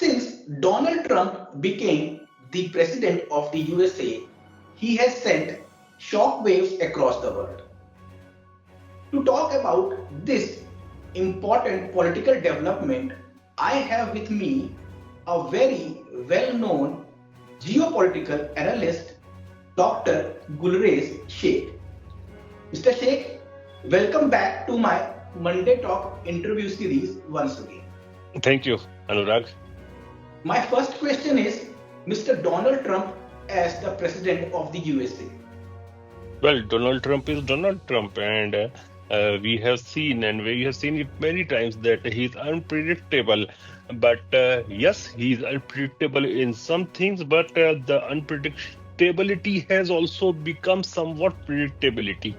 Since Donald Trump became the president of the USA, he has sent shockwaves across the world. To talk about this important political development, I have with me a very well-known geopolitical analyst, Dr. Gulrez Sheikh. Mr. Sheikh, welcome back to my Monday Talk interview series once again. Thank you, Anurag. My first question is Mr. Donald Trump as the president of the USA. Well, Donald Trump is Donald Trump, and we have seen it many times that he's unpredictable. But yes, he's unpredictable in some things, but the unpredictability has also become somewhat predictability.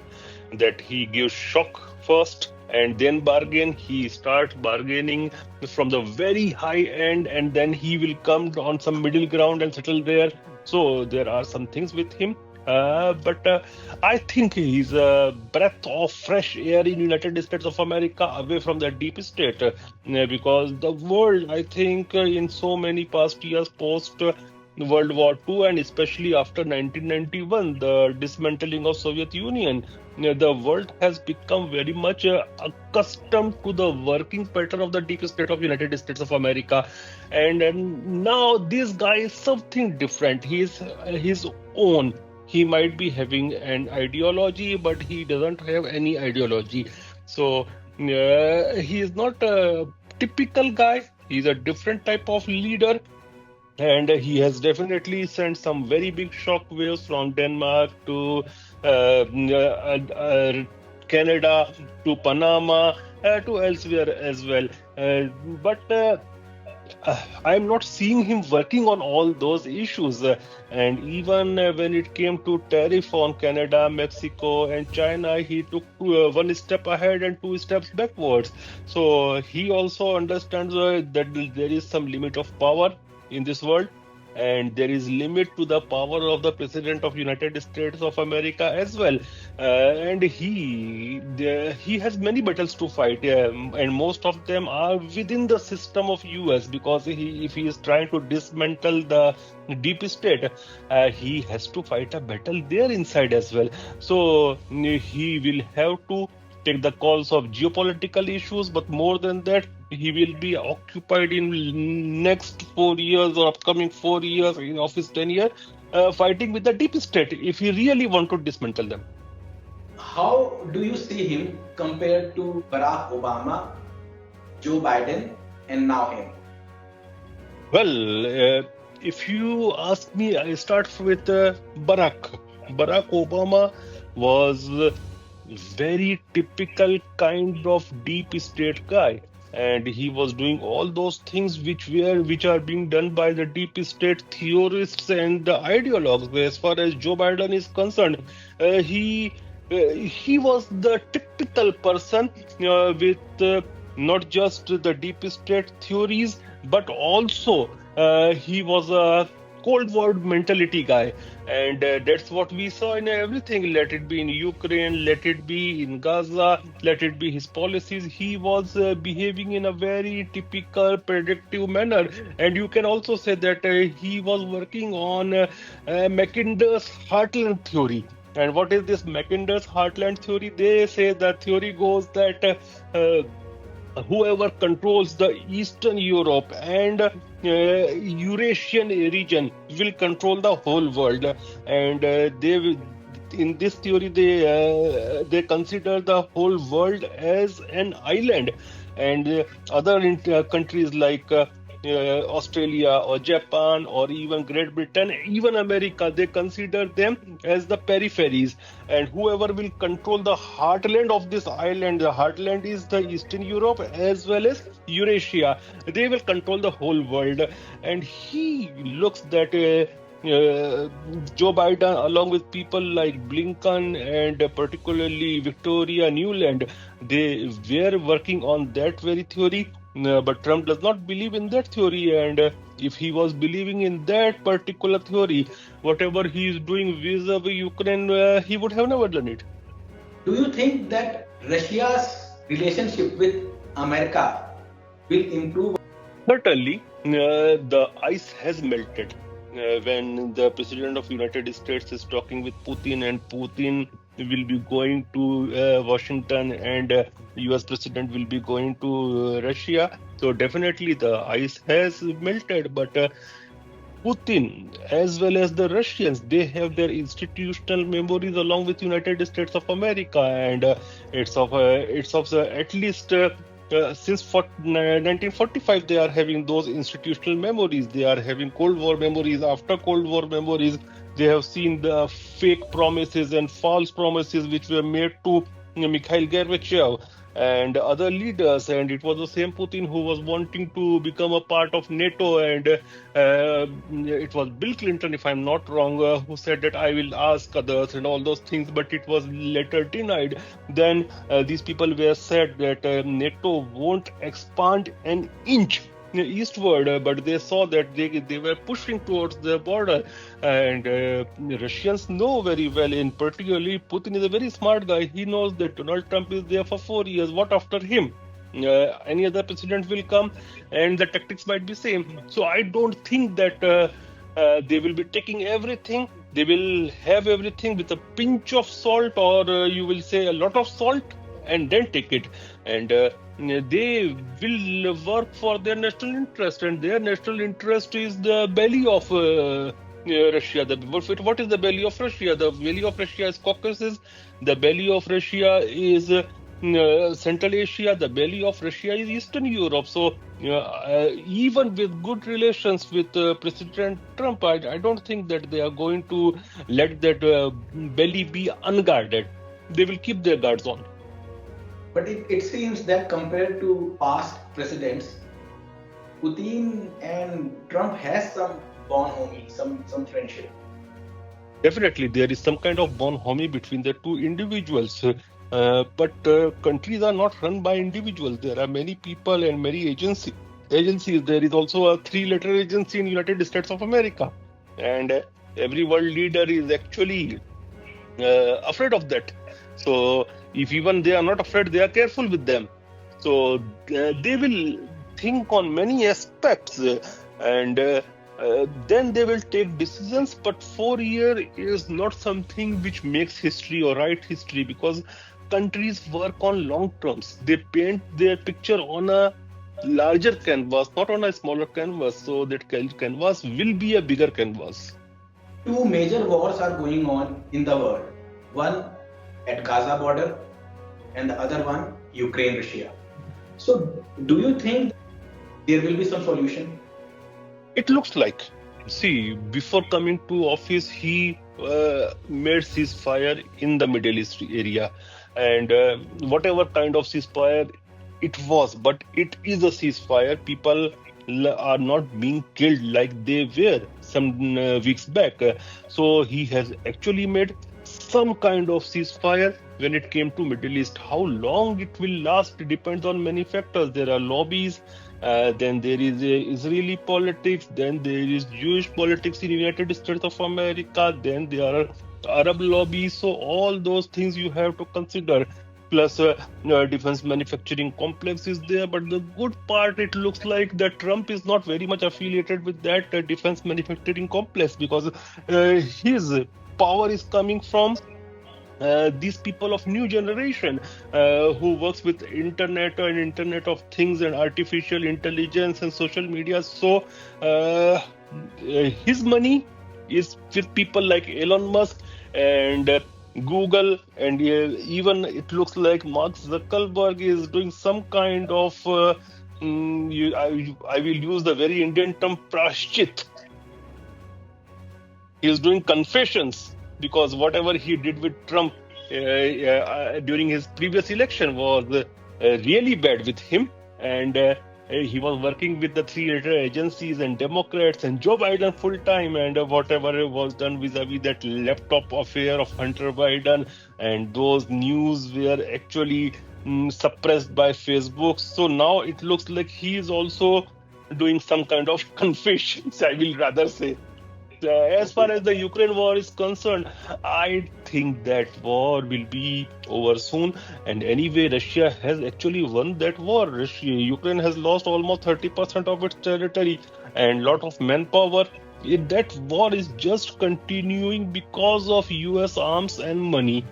That he gives shock first and then bargain. He starts bargaining from the very high end, and then he will come on some middle ground and settle there. So there are some things with him. But I think he's a breath of fresh air in United States of America away from the deep state, because the world, I think, in so many past years post World War II and especially after 1991, the dismantling of Soviet Union, the world has become very much accustomed to the working pattern of the deep state of United States of America, and now this guy is something different. He is his own. He might be having an ideology, but he doesn't have any ideology. So he is not a typical guy. He's a different type of leader. And he has definitely sent some very big shock waves from Denmark to Canada to Panama to elsewhere as well. But I'm not seeing him working on all those issues. And even when it came to tariff on Canada, Mexico, and China, he took one step ahead and two steps backwards. So he also understands that there is some limit of power in this world, and there is limit to the power of the President of United States of America as well. And he has many battles to fight, and most of them are within the system of US, because if he is trying to dismantle the deep state, he has to fight a battle there inside as well. So he will have to take the calls of geopolitical issues, but more than that, he will be occupied in next 4 years or upcoming 4 years in office tenure, fighting with the deep state if he really want to dismantle them. How do you see him compared to Barack Obama, Joe Biden, and now him? Well, if you ask me, I start with Barack. Barack Obama was very typical kind of deep state guy, and he was doing all those things which are being done by the deep state theorists and the ideologues. As far as Joe Biden is concerned, he was the typical person with not just the deep state theories, but also he was a Cold War mentality guy, and that's what we saw in everything. Let it be in Ukraine, let it be in Gaza, let it be his policies. He was behaving in a very typical predictive manner, and you can also say that he was working on Mackinder's heartland theory. And what is this Mackinder's heartland theory? They say the theory goes that whoever controls the Eastern Europe and Eurasian region will control the whole world, and in this theory they consider the whole world as an island, and other countries like Australia or Japan or even Great Britain, even America, they consider them as the peripheries, and whoever will control the heartland of this island, the heartland is the Eastern Europe as well as Eurasia, they will control the whole world. And he looks that Joe Biden, along with people like Blinken and particularly Victoria Nuland, they were working on that very theory. But Trump does not believe in that theory, and if he was believing in that particular theory, whatever he is doing vis-a-vis Ukraine, he would have never done it. Do you think that Russia's relationship with America will improve Certainly, the ice has melted. When the president of United States is talking with Putin, and Putin will be going to Washington, and US president will be going to Russia. So definitely the ice has melted, but Putin, as well as the Russians, they have their institutional memories along with United States of America, and it's of at least since 1945 they are having those institutional memories. They are having Cold War memories. After Cold War memories, they have seen the fake promises and false promises which were made to Mikhail Gorbachev and other leaders, and it was the same Putin who was wanting to become a part of NATO, and it was Bill Clinton, if I'm not wrong, who said that I will ask others and all those things, but it was later denied. Then these people were said that NATO won't expand an inch eastward, but they saw that they were pushing towards the border, and Russians know very well, in particularly Putin is a very smart guy. He knows that Donald Trump is there for 4 years. What after him? Any other president will come, and the tactics might be same. So I don't think that they will be taking everything. They will have everything with a pinch of salt, or you will say a lot of salt, and then take it. And they will work for their national interest, and their national interest is the belly of Russia. What is the belly of Russia? The belly of Russia is Caucasus. The belly of Russia is Central Asia. The belly of Russia is Eastern Europe. So even with good relations with President Trump, I don't think that they are going to let that belly be unguarded. They will keep their guards on. But it seems that compared to past presidents, Putin and Trump has some bonhomie, some friendship. Definitely, there is some kind of bonhomie between the two individuals. But countries are not run by individuals. There are many people and many agencies. There is also a three-letter agency in United States of America, and every world leader is actually afraid of that. So if even they are not afraid, they are careful with them. So they will think on many aspects, and then they will take decisions. But 4 years is not something which makes history or write history, because countries work on long terms. They paint their picture on a larger canvas, not on a smaller canvas. So that canvas will be a bigger canvas. Two major wars are going on in the world. One at Gaza border and the other one Ukraine, Russia. So do you think there will be some solution? It looks like. See, before coming to office, he made ceasefire in the Middle East area, and whatever kind of ceasefire it was, but it is a ceasefire. People are not being killed like they were some weeks back. So he has actually made some kind of ceasefire when it came to Middle East. How long it will last depends on many factors. There are lobbies, then there is Israeli politics, then there is Jewish politics in United States of America, then there are Arab lobbies. So all those things you have to consider. Plus defense manufacturing complex is there. But the good part, it looks like that Trump is not very much affiliated with that defense manufacturing complex, because his power is coming from these people of new generation who works with internet and internet of things and artificial intelligence and social media. So his money is with people like Elon Musk and Google, and even it looks like Mark Zuckerberg is doing some kind of I will use the very Indian term prashchit. He is doing confessions, because whatever he did with Trump during his previous election was really bad with him, and he was working with the three-letter agencies and Democrats and Joe Biden full time, and whatever was done vis-a-vis that laptop affair of Hunter Biden, and those news were actually suppressed by Facebook. So now it looks like he is also doing some kind of confessions, I will rather say. As far as the Ukraine war is concerned, I think that war will be over soon. And anyway, Russia has actually won that war. Ukraine has lost almost 30% of its territory and lot of manpower. That war is just continuing because of US arms and money.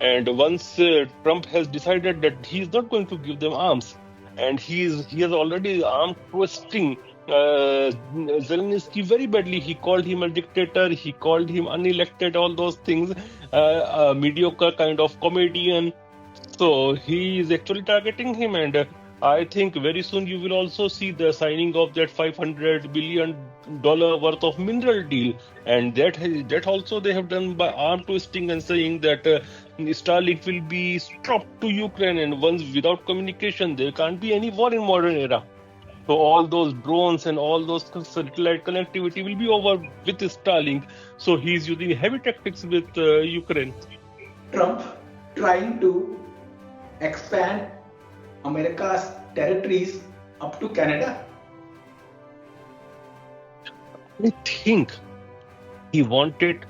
And once Trump has decided that he is not going to give them arms, and he has already arm twisting Zelensky very badly. He called him a dictator. He called him unelected. All those things, a mediocre kind of comedian. So he is actually targeting him, and I think very soon you will also see the signing of that $500 billion worth of mineral deal, and that also they have done by arm twisting and saying that Starlink will be stopped to Ukraine, and once without communication there can't be any war in modern era. So all those drones and all those satellite connectivity will be over with Starlink. So he's using heavy tactics with Ukraine. Trump trying to expand America's territories up to Canada? I think he wanted,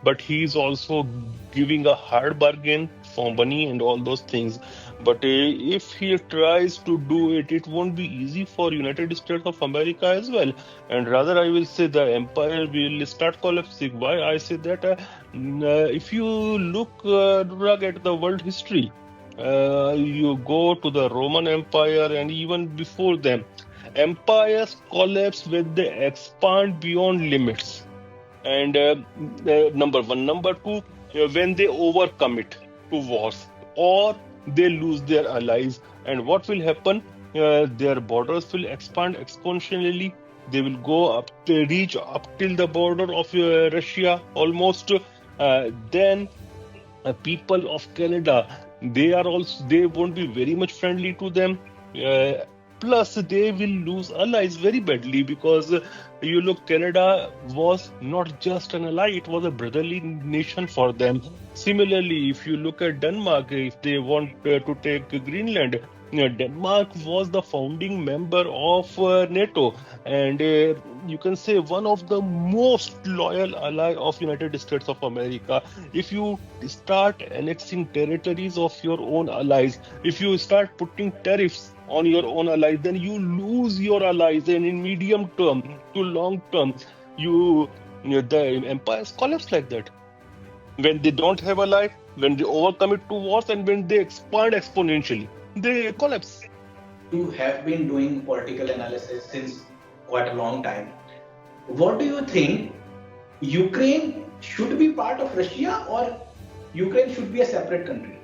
but he's also giving a hard bargain for money and all those things. But if he tries to do it, it won't be easy for United States of America as well. And rather, I will say the empire will start collapsing. Why I say that? If you look at the world history, you go to the Roman Empire and even before them, empires collapse when they expand beyond limits. And number one. Number two, when they overcommit to wars or they lose their allies. And what will happen? Their borders will expand exponentially. They will go up to reach up till the border of Russia almost. Then people of Canada, they won't be very much friendly to them. Plus, they will lose allies very badly because you look, Canada was not just an ally, it was a brotherly nation for them. Similarly, if you look at Denmark, if they want to take Greenland, Denmark was the founding member of NATO, and you can say one of the most loyal ally of United States of America. If you start annexing territories of your own allies, if you start putting tariffs on your own allies, then you lose your allies, and in medium term to long term, the empires collapse like that. When they don't have ally, when they overcommit to wars, and when they expand exponentially, they collapse. You have been doing political analysis since quite a long time. What do you think? Ukraine should be part of Russia, or Ukraine should be a separate country?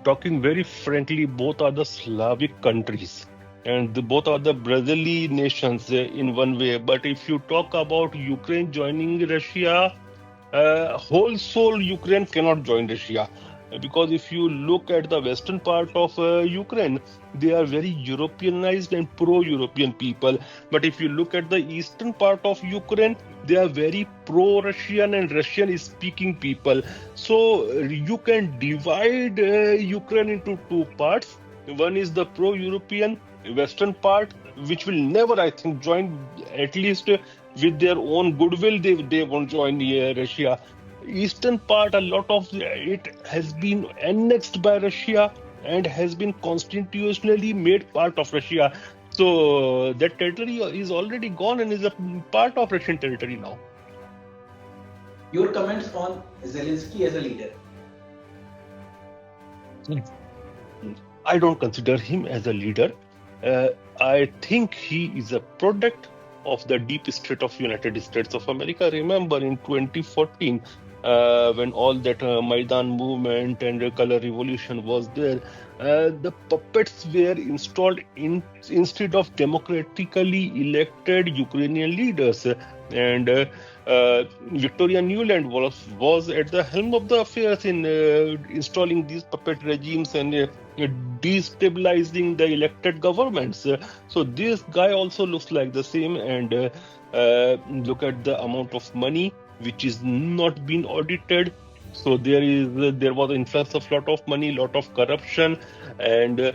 Talking very frankly, both are the Slavic countries and both are the brotherly nations in one way. But if you talk about Ukraine joining Russia, whole soul Ukraine cannot join Russia. Because if you look at the western part of Ukraine, they are very Europeanized and pro-European people. But if you look at the eastern part of Ukraine, they are very pro-Russian and Russian-speaking people. So you can divide Ukraine into two parts. One is the pro-European western part, which will never, I think, join, at least with their own goodwill, they won't join Russia. Eastern part, a lot of it has been annexed by Russia and has been constitutionally made part of Russia. So that territory is already gone and is a part of Russian territory now. Your comments on Zelenskyy as a leader? I don't consider him as a leader. I think he is a product of the deep state of United States of America. Remember in 2014, when all that Maidan movement and color revolution was there, the puppets were installed instead of democratically elected Ukrainian leaders. And Victoria Nuland was at the helm of the affairs in installing these puppet regimes and destabilizing the elected governments. So this guy also looks like the same, and look at the amount of money which is not being audited. So there was influx of lot of money, lot of corruption, and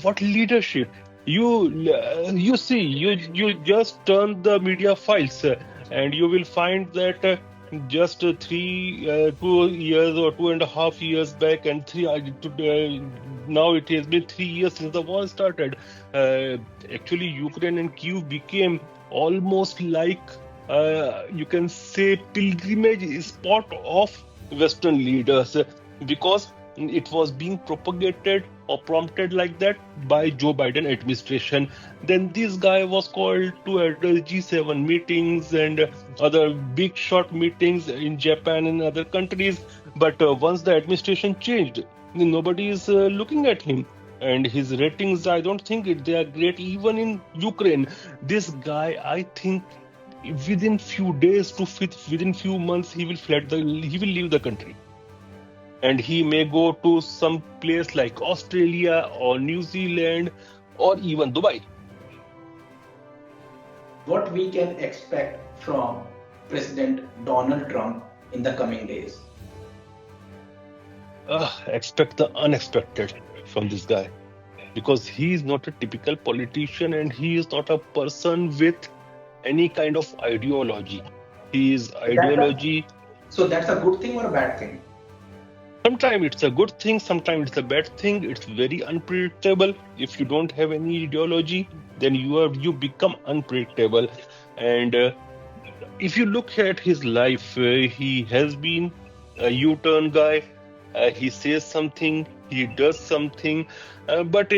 what leadership? You see, you just turn the media files. and you will find that just 2 years or 2.5 years back, and now it has been 3 years since the war started. Uh, Actually, Ukraine and Kyiv became almost like you can say pilgrimage spot of Western leaders, because it was being propagated or prompted like that by Joe Biden administration. Then this guy was called to address G7 meetings and other big shot meetings in Japan and other countries. But once the administration changed, nobody is looking at him. And his ratings, I don't think they are great even in Ukraine. This guy, I think, within few days to within few months, he will leave the country, and he may go to some place like Australia or New Zealand or even Dubai. What we can expect from President Donald Trump in the coming days? Expect the unexpected from this guy, because he is not a typical politician and he is not a person with any kind of ideology. His ideology, So that's a good thing or a bad thing? sometimes it's a good thing, sometimes it's a bad thing. It's very unpredictable. If you don't have any ideology, then you become unpredictable. And if you look at his life, he has been a U-turn guy. He says something, he does something, but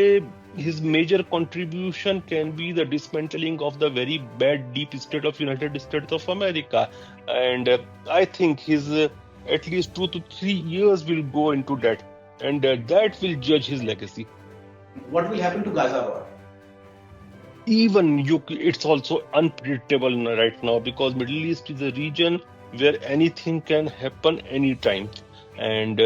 his major contribution can be the dismantling of the very bad deep state of United States of America. And I think his at least 2 to 3 years will go into that, and that will judge his legacy. What will happen to Gaza war? It's also unpredictable right now, because Middle East is a region where anything can happen anytime. And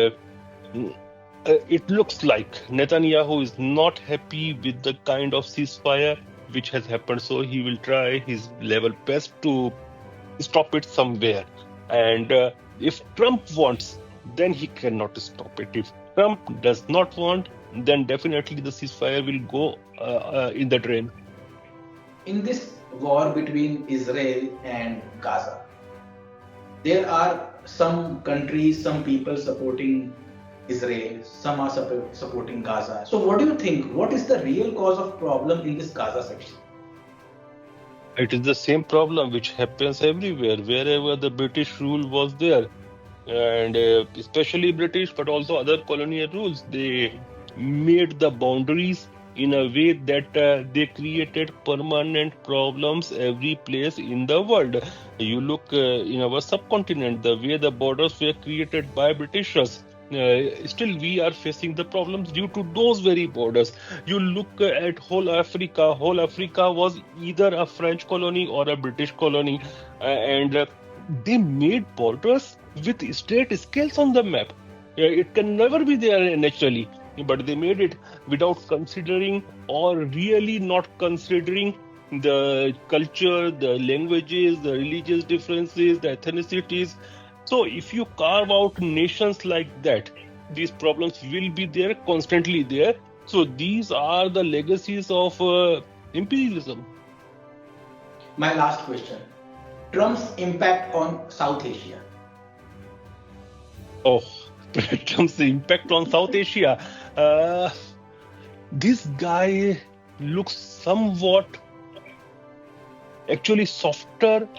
it looks like Netanyahu is not happy with the kind of ceasefire which has happened, so he will try his level best to stop it somewhere. And if Trump wants, then he cannot stop it. If Trump does not want, then definitely the ceasefire will go in the drain. In this war between Israel and Gaza, there are some countries, some people supporting Israel, some are supporting Gaza. So what do you think? What is the real cause of problem in this Gaza section? It is the same problem which happens everywhere, wherever the British rule was there. And especially British, but also other colonial rules. They made the boundaries in a way that they created permanent problems every place in the world. You look in our subcontinent, the way the borders were created by Britishers. Still we are facing the problems due to those very borders. You look at whole Africa. Whole Africa was either a French colony or a British colony, and they made borders with straight scales on the map. It can never be there naturally, but they made it without considering, or really not considering, the culture, the languages, the religious differences, the ethnicities. So if you carve out nations like that, these problems will be there, constantly there. So these are the legacies of imperialism. My last question. Trump's impact on South Asia. Oh, Trump's impact on South Asia. This guy looks somewhat actually softer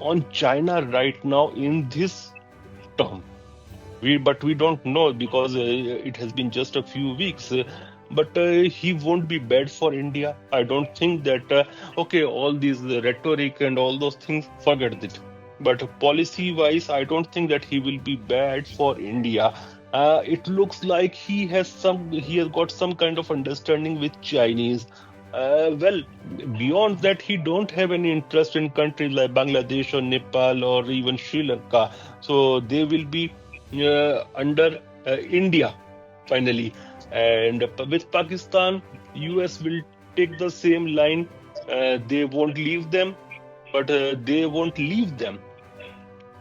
on China right now in this term. But we don't know, because it has been just a few weeks. But he won't be bad for India. I don't think that, all these rhetoric and all those things, forget it. But policy-wise, I don't think that he will be bad for India. It looks like he has got some kind of understanding with Chinese. Well, beyond that, he don't have any interest in countries like Bangladesh or Nepal or even Sri Lanka. So they will be under India finally. And with Pakistan, US will take the same line. They won't leave them, but they won't leave them.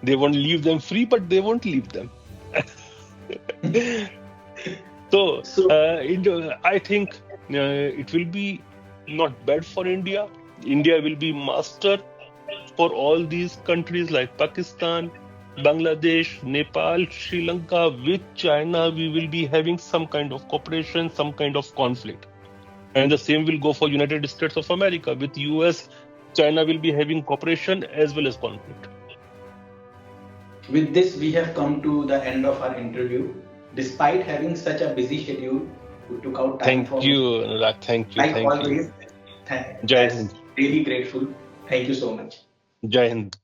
They won't leave them free, but they won't leave them. So I think it will be not bad for India. India will be master for all these countries like Pakistan, Bangladesh, Nepal, Sri Lanka, with China, we will be having some kind of cooperation, some kind of conflict. And the same will go for United States of America. With US, China will be having cooperation as well as conflict. With this, we have come to the end of our interview. Despite having such a busy schedule, we took out time for. Thank you, Anurag. Thank you. Like Thank always, you. Jai Hind. really grateful. Thank you so much. Jai Hind.